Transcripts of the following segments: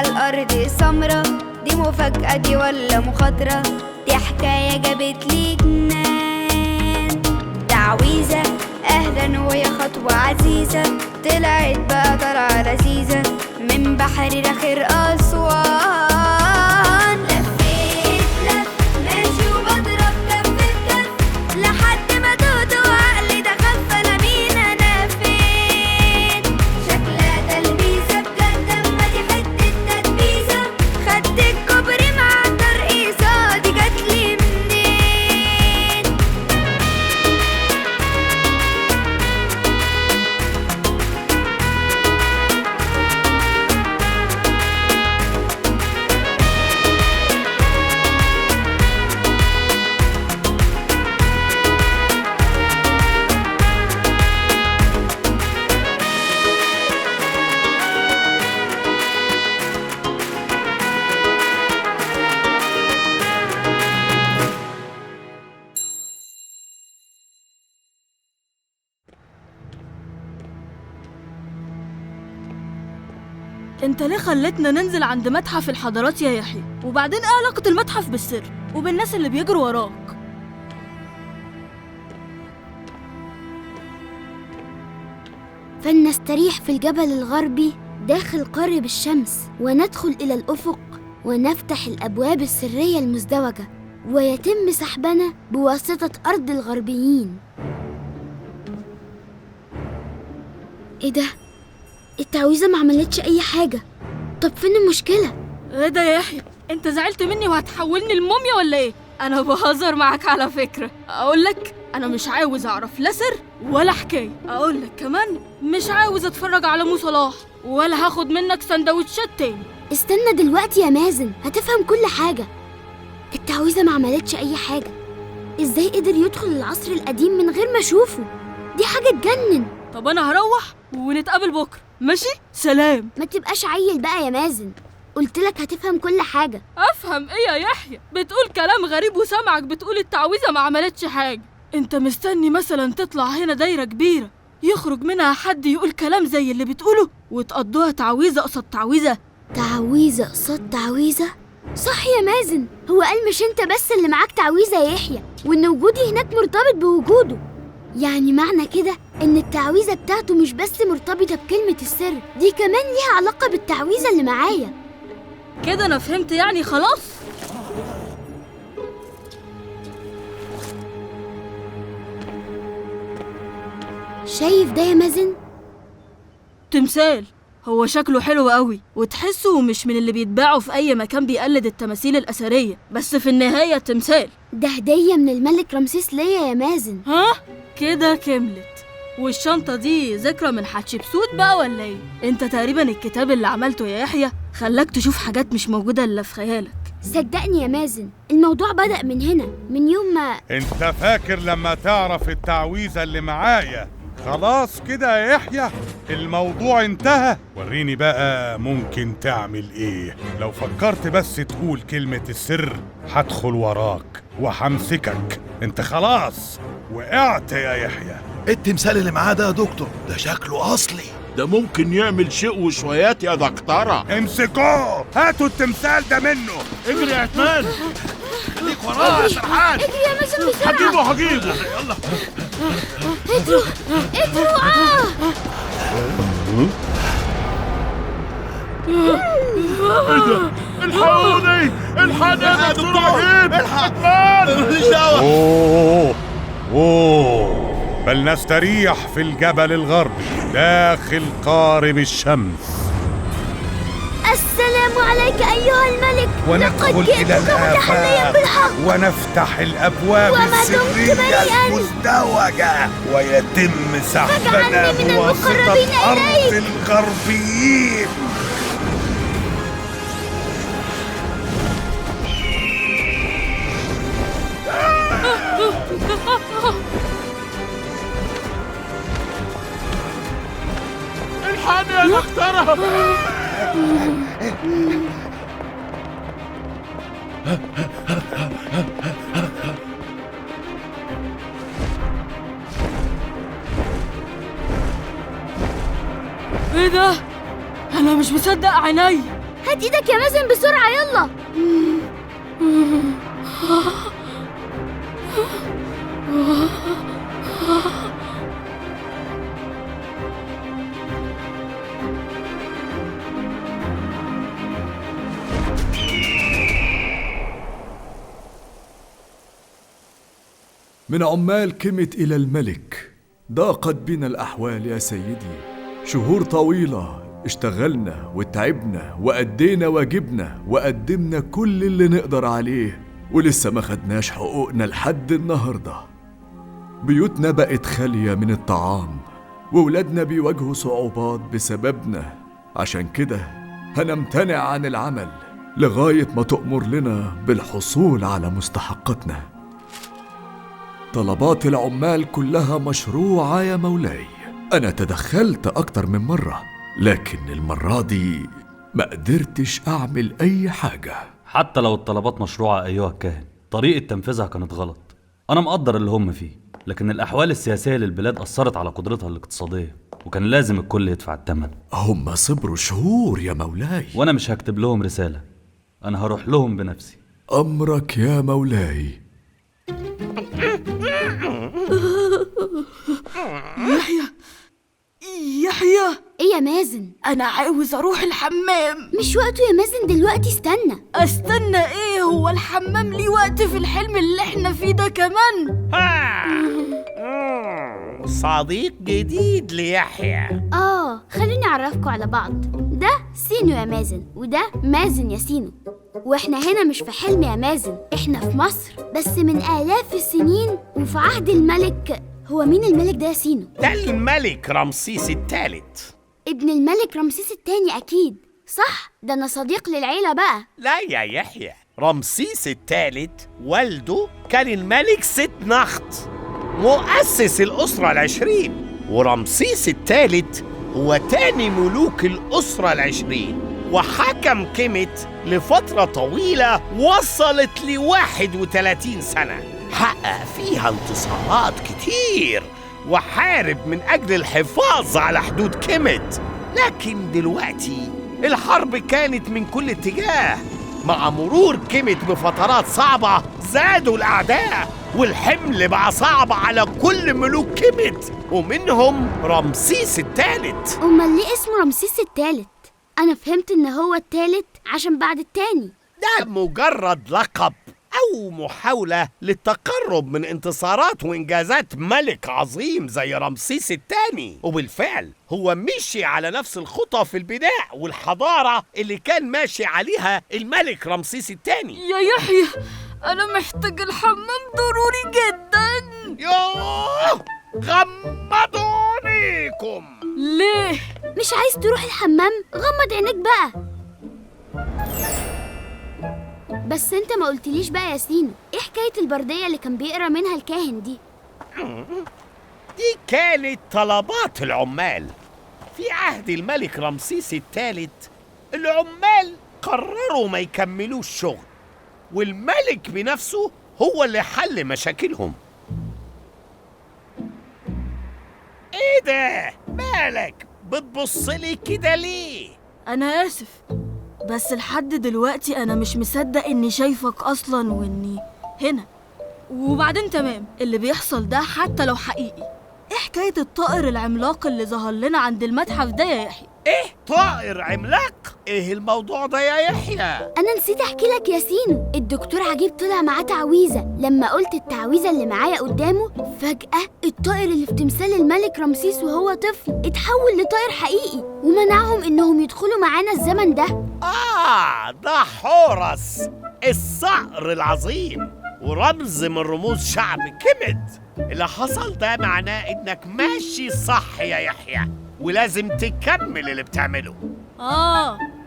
الأرض سمرة، دي مفاجأة دي ولا مخاطرة؟ دي حكاية جابت لي جنان. تعويذة أهلا ويا خطوة عزيزة، طلعت بقى طلعة لذيذة من بحر رخير أسوان. لفيت لف ماشي وبضرب كف بكف لحد ما تهت وعقلي ده خف. أنا مين أنا فين؟ شكلها تلبيسة بجد أما دي حتة تدبيسة. خدت الكوبري مع الترقيصة دي جاتلي منين؟ انت ليه خلتنا ننزل عند متحف الحضارات يا يحيى؟ وبعدين ايه علاقة المتحف بالسر وبالناس اللي بيجروا وراك؟ فلنستريح في الجبل الغربي داخل قارب الشمس، وندخل إلى الأفق ونفتح الأبواب السرية المزدوجة، ويتم سحبنا بواسطة أرض الغربيين. إيه ده؟ التعويذة ما عملتش أي حاجة. طب فين المشكلة؟ ايه ده يا يحيى؟ انت زعلت مني وهتحولني الموميا ولا ايه؟ انا بهزر معاك على فكرة. اقولك انا مش عاوز اعرف لا سر ولا حكاية. اقولك كمان مش عاوز اتفرج على مو صلاح ولا هاخد منك سندوتشات تاني. استنى دلوقتي يا مازن، هتفهم كل حاجة. التعويذة ما عملتش أي حاجة. إزاي قدر يدخل العصر القديم من غير ما أشوفه؟ دي حاجة تجنن. طب انا هروح ونتقابل بكرة، ماشي؟ سلام. ما تبقاش عيل بقى يا مازن، قلتلك هتفهم كل حاجة. افهم ايه يا يحيى؟ بتقول كلام غريب وسامعك بتقول التعويذة ما عملتش حاجة. انت مستني مثلا تطلع هنا دايرة كبيرة يخرج منها حد يقول كلام زي اللي بتقوله وتقضوها تعويذة قصاد تعويذة؟ تعويذة قصاد تعويذة؟ صح يا مازن، هو قال مش انت بس اللي معاك تعويذة يا يحيى، وان وجودي هناك مرتبط بوجوده. يعني معنى كده ان التعويذة بتاعته مش بس مرتبطة بكلمة السر، دي كمان ليها علاقة بالتعويذة اللي معايا. كده انا فهمت يعني خلاص. شايف ده يا مازن؟ تمثال. هو شكله حلو قوي وتحسه مش من اللي بيتباعوا في اي مكان بيقلد التماثيل الاثريه، بس في النهايه تمثال. ده هدية من الملك رمسيس ليا يا مازن. ها كده كملت. والشنطه دي ذكرى من حتشبسوت بقى ولا ايه؟ انت تقريبا الكتاب اللي عملته يا يحيى خلاك تشوف حاجات مش موجوده الا في خيالك. صدقني يا مازن، الموضوع بدأ من هنا، من يوم ما انت فاكر لما تعرف التعويذة اللي معايا خلاص كده يا يحيى الموضوع انتهى؟ وريني بقى ممكن تعمل ايه. لو فكرت بس تقول كلمة السر هدخل وراك وهمسكك. انت خلاص وقعت يا يحيى. التمثال اللي معاه ده يا دكتور ده شكله أصلي. ده ممكن يعمل شيء وشويات يا دكتورة. امسكوه، هاتوا التمثال ده منه. اجري يا عثمان. خليك وراه يا سرحان. اجري يا مازن بسرعة. هجيبه يلا اجروا اجروا. ايه ده؟ الحقوني الحقني يا دكتور رهيب. الحق عثمان. ماليش دعوة. اوه فلنستريح في الجبل الغربي داخل قارب الشمس. السلام عليك أيها الملك. وندخل إلى الآفاق ونفتح الأبواب وما دمت السرية بريئاً. المزدوجة ويتم سحبنا فاجعلني من بواسطة المقربين أرض إليك. الغربيين. الحقني يا دكتورة. ايه ده؟ انا مش مصدق عيني. هات ايدك يا مازن بسرعة يلا. من عمال كمت إلى الملك. ضاقت بنا الأحوال يا سيدي، شهور طويلة اشتغلنا وتعبنا وأدينا واجبنا وقدمنا كل اللي نقدر عليه، ولسه ما خدناش حقوقنا لحد النهاردة. بيوتنا بقت خالية من الطعام، وولادنا بيواجهوا صعوبات بسببنا. عشان كده هنمتنع عن العمل لغاية ما تؤمر لنا بالحصول على مستحقاتنا. طلبات العمال كلها مشروعة يا مولاي. أنا تدخلت أكتر من مرة، لكن المرة دي ما قدرتش أعمل أي حاجة. حتى لو الطلبات مشروعة أيها الكاهن، طريقة تنفيذها كانت غلط. أنا مقدر اللي هم فيه، لكن الأحوال السياسية للبلاد أثرت على قدرتها الاقتصادية، وكان لازم الكل يدفع الثمن. هم صبروا شهور يا مولاي، وأنا مش هكتب لهم رسالة، أنا هروح لهم بنفسي. أمرك يا مولاي. يحيى، ايه يا مازن؟ انا عاوز اروح الحمام. مش وقته يا مازن دلوقتي، استنى. استنى ايه؟ هو الحمام ليه وقت في الحلم اللي احنا فيه ده كمان؟ صديق جديد ليحيى. خلوني اعرفكم على بعض. ده سينو يا مازن، وده مازن يا سينو. واحنا هنا مش في حلم يا مازن، احنا في مصر، بس من آلاف السنين وفي عهد الملك. هو مين الملك ده يا سينو؟ ده الملك رمسيس الثالث. ابن الملك رمسيس الثاني أكيد، صح؟ ده أنا صديق للعيلة بقى. لا يا يحيى، رمسيس الثالث والده كان الملك ست نخت، مؤسس الأسرة ال20. ورمسيس الثالث هو تاني ملوك الأسرة ال20، وحكم كيمت لفترة طويلة وصلت ل31 سنة. حقق فيها انتصارات كتير وحارب من أجل الحفاظ على حدود كيمت. لكن دلوقتي الحرب كانت من كل اتجاه. مع مرور كيمت بفترات صعبة زادوا الأعداء، والحمل بقى صعب على كل ملوك كيمت ومنهم رمسيس الثالث. أمال ليه اسمه رمسيس الثالث؟ أنا فهمت إن هو الثالث عشان بعد التاني. ده مجرد لقب أو محاولة للتقرب من انتصارات وإنجازات ملك عظيم زي رمسيس الثاني. وبالفعل هو مشي على نفس الخطى في البناء والحضارة اللي كان ماشي عليها الملك رمسيس الثاني. يا يحيى، أنا محتاج الحمام ضروري جدا. يوه، غمضوا عينيكم. ليه؟ مش عايز تروح الحمام؟ غمض عينيك بقى. بس انت ما قلتليش بقى يا سينو، ايه حكاية البردية اللي كان بيقرا منها الكاهن دي؟ دي كانت طلبات العمال. في عهد الملك رمسيس الثالث العمال قرروا ما يكملوش شغل، والملك بنفسه هو اللي حل مشاكلهم. ايه ده؟ مالك بتبصلي كده ليه؟ أنا آسف، بس لحد دلوقتي أنا مش مصدق إني شايفك أصلاً وإني هنا. وبعدين تمام، اللي بيحصل ده حتى لو حقيقي، إيه حكاية الطائر العملاق اللي ظهر لنا عند المتحف ده يا يحيى؟ ايه طائر عملاق؟ ايه الموضوع ده يا يحيى؟ انا نسيت احكي لك يا سينو، الدكتور عجيب طلع معاه تعويذة. لما قلت التعويذة اللي معايا قدامه، فجأة الطائر اللي في تمثال الملك رمسيس وهو طفل اتحول لطائر حقيقي، ومنعهم انهم يدخلوا معانا الزمن ده. ده حورس الصقر العظيم، ورمز من رموز شعب كيمت. اللي حصل ده معناه انك ماشي صح يا يحيى، ولازم تكمل اللي بتعمله.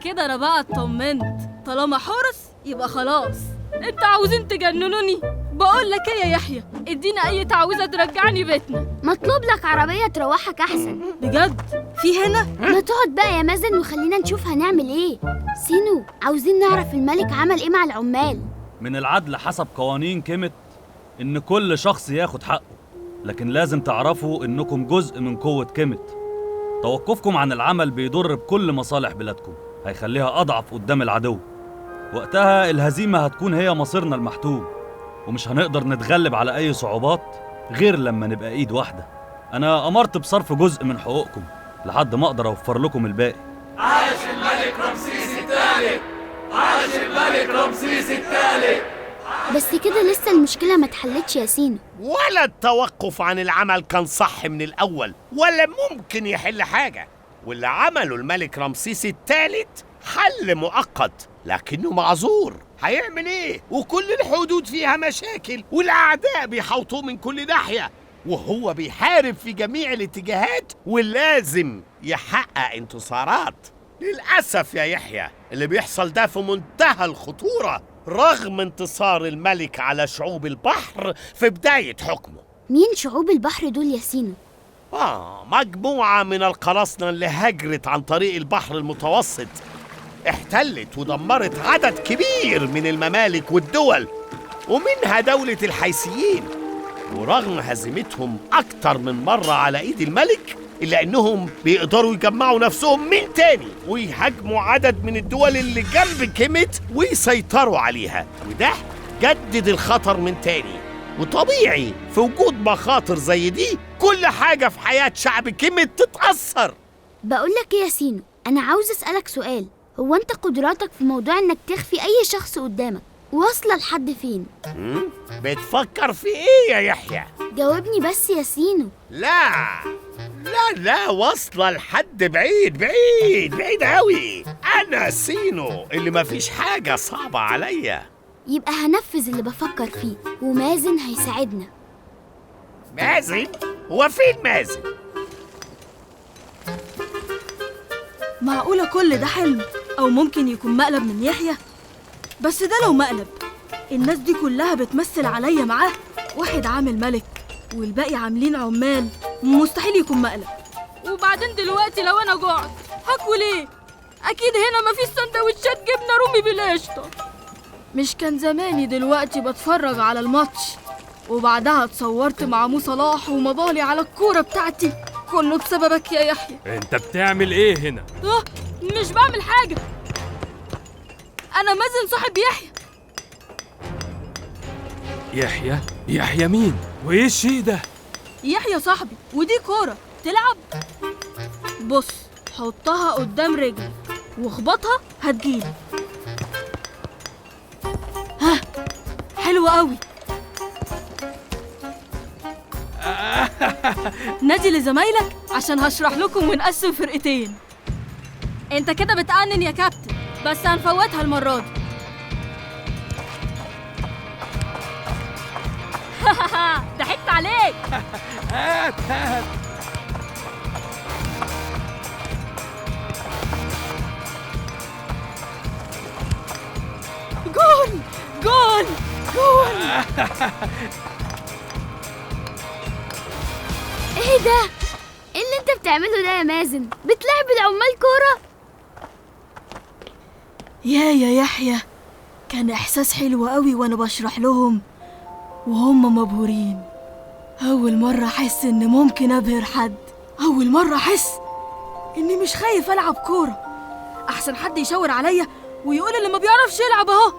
كده أنا بقى اطمنت. طالما حورس يبقى خلاص. انت عاوزين تجننوني؟ بقول لك ايه يا يحيى، ادينا اي تعويذة ترجعني بيتنا. مطلوب لك عربية تروحك احسن. بجد؟ في هنا؟ ما تقعد بقى يا مازن وخلينا نشوف هنعمل ايه. سينو، عاوزين نعرف الملك عمل ايه مع العمال. من العدل حسب قوانين كيمت إن كل شخص ياخد حقه، لكن لازم تعرفوا إنكم جزء من قوة كيمت. توقفكم عن العمل بيضر بكل مصالح بلادكم، هيخليها أضعف قدام العدو. وقتها الهزيمة هتكون هي مصيرنا المحتوم، ومش هنقدر نتغلب على أي صعوبات غير لما نبقى إيد واحدة. أنا أمرت بصرف جزء من حقوقكم لحد ما أقدر أوفر لكم الباقي. عاش الملك رمسيس الثالث! عاش الملك رمسيس الثالث! بس كده لسه المشكلة ما اتحلتش يا سينو. ولا التوقف عن العمل كان صح من الأول، ولا ممكن يحل حاجة. واللي عمله الملك رمسيس الثالث حل مؤقت لكنه معذور. هيعمل ايه؟ وكل الحدود فيها مشاكل، والأعداء بيحوطوه من كل ناحية، وهو بيحارب في جميع الاتجاهات، ولازم يحقق انتصارات. للأسف يا يحيى اللي بيحصل ده في منتهى الخطورة رغم انتصار الملك على شعوب البحر في بداية حكمه. مين شعوب البحر دول يا سينو؟ مجموعة من القراصنة اللي هجرت عن طريق البحر المتوسط، احتلت ودمرت عدد كبير من الممالك والدول، ومنها دولة الحيثيين. ورغم هزيمتهم أكتر من مرة على إيد الملك، إلا إنهم بيقدروا يجمعوا نفسهم من تاني ويهاجموا عدد من الدول اللي جنب كيميت ويسيطروا عليها، وده جدد الخطر من تاني. وطبيعي في وجود مخاطر زي دي كل حاجة في حياة شعب كيميت تتأثر. بقولك ايه يا سينو، أنا عاوز أسألك سؤال. هو أنت قدراتك في موضوع إنك تخفي أي شخص قدامك واصلة لحد فين؟ بتفكر في إيه يا يحيى؟ جاوبني بس يا سينو. لا واصلة لحد بعيد أوي. أنا سينو اللي مفيش حاجة صعبة عليا. يبقى هنفذ اللي بفكر فيه، ومازن هيساعدنا. مازن؟ هو فين مازن؟ معقولة كل ده حلم؟ أو ممكن يكون مقلب من يحيى؟ بس ده لو مقلب، الناس دي كلها بتمثل عليا معاه. واحد عامل ملك والباقي عاملين عمال، مستحيل يكون مقلب. وبعدين دلوقتي لو أنا جوعت هاكل إيه؟ أكيد هنا مفيش سندوتشات جبنة رومي بالقشطة. مش كان زماني دلوقتي بتفرج على الماتش وبعدها اتصورت مع مو صلاح ومضالي على الكورة بتاعتي؟ كله بسببك يا يحيى. انت بتعمل ايه هنا؟ مش بعمل حاجة، أنا مازن صاحب يحيى. يحيى مين؟ وايه الشيء ده؟ يحيى صاحبي، ودي كورة تلعب. بص، حطها قدام رجلي واخبطها هتجيلي. ها، حلوة قوي. نادي لزمايلك عشان هشرح لكم ونقسم فرقتين. انت كده بتأنن يا كابتن، بس هنفوتها المرة دي. ضحكت عليك. هات جول. ايه ده؟ ايه اللي انت بتعمله ده يا مازن؟ بتلعب العمال كورة؟ يا يحيى، كان إحساس حلو قوي وأنا بشرح لهم وهم مبهورين. أول مرة أحس إن ممكن أبهر حد، أول مرة أحس إني مش خايف ألعب كورة. أحسن حد يشاور عليا ويقول اللي ما بيعرفش يلعب أهو.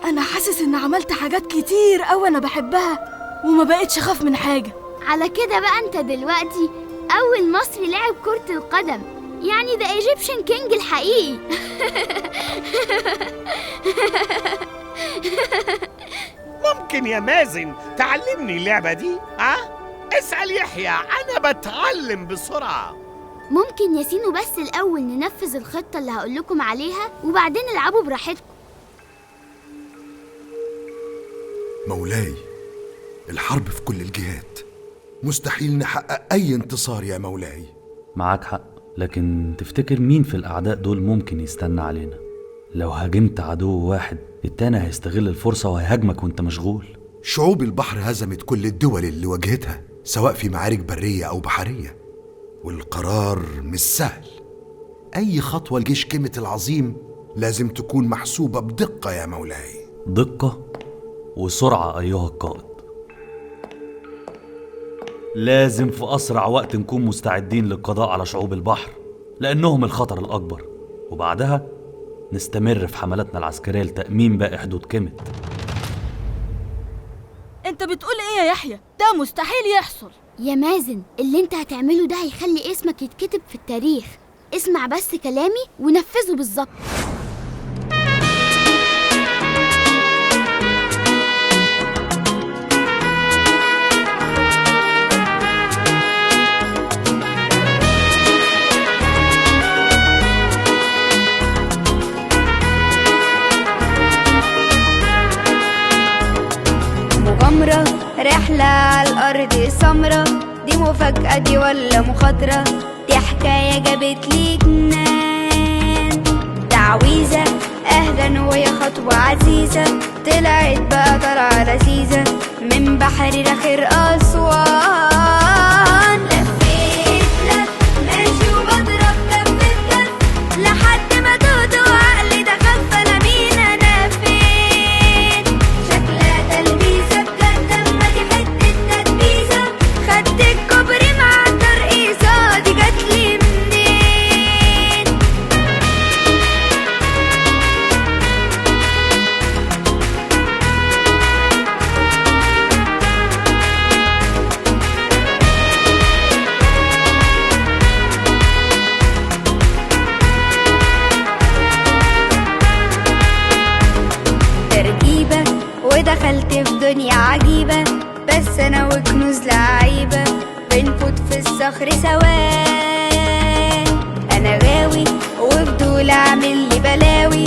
أنا حاسس إن عملت حاجات كتير أوي أنا بحبها وما بقتش أخاف من حاجة. على كده بقى انت دلوقتي أول مصري لعب كرة القدم، يعني ده ايجيبشن كينج الحقيقي. ممكن يا مازن تعلمني اللعبة دي؟ اسأل يحيى، أنا بتعلم بسرعة. ممكن يا سينو بس الأول ننفذ الخطة اللي هقول لكم عليها وبعدين العبوا براحتكم. مولاي، الحرب في كل الجهات، مستحيل نحقق أي انتصار يا مولاي. معاك حق، لكن تفتكر مين في الأعداء دول ممكن يستنى علينا؟ لو هاجمت عدو واحد التاني هيستغل الفرصة وهيهاجمك وانت مشغول. شعوب البحر هزمت كل الدول اللي واجهتها سواء في معارك برية أو بحرية، والقرار مش سهل. أي خطوة لجيش كيميت العظيم لازم تكون محسوبة بدقة يا مولاي. دقة وسرعة أيها القائد. لازم في أسرع وقت نكون مستعدين للقضاء على شعوب البحر، لأنهم الخطر الأكبر، وبعدها نستمر في حملاتنا العسكرية لتأمين باقي حدود كيميت. انت بتقول ايه يا يحيى؟ ده مستحيل يحصل. يا مازن، اللي انت هتعمله ده هيخلي اسمك يتكتب في التاريخ. اسمع بس كلامي ونفذه بالظبط. مغامرة، رحلة على الأرض السمرة، دي مفاجأة دي ولا مخاطرة؟ دي حكاية جابت لي جنان. تعويذة أهلا وهي خطوة عزيزة، طلعت بقى طالعة لذيذة من بحر رخير أسوان. لفيت لف ماشي وبضرب كف بكف لحد ما تهت وعقلي ده خف. أنا مين أنا فين؟ شكلها تلبيسة بجد أما دي حتة تدبيسة. خدت الكوبري مع الترقيصة دي جاتلي منين؟ تركيبة ودخلت في دنيا عجيبة، بس أنا وكنوز لعيبة بنفوت في الصخر سوا. أنا غاوي وفضول أعمل لي بلاوي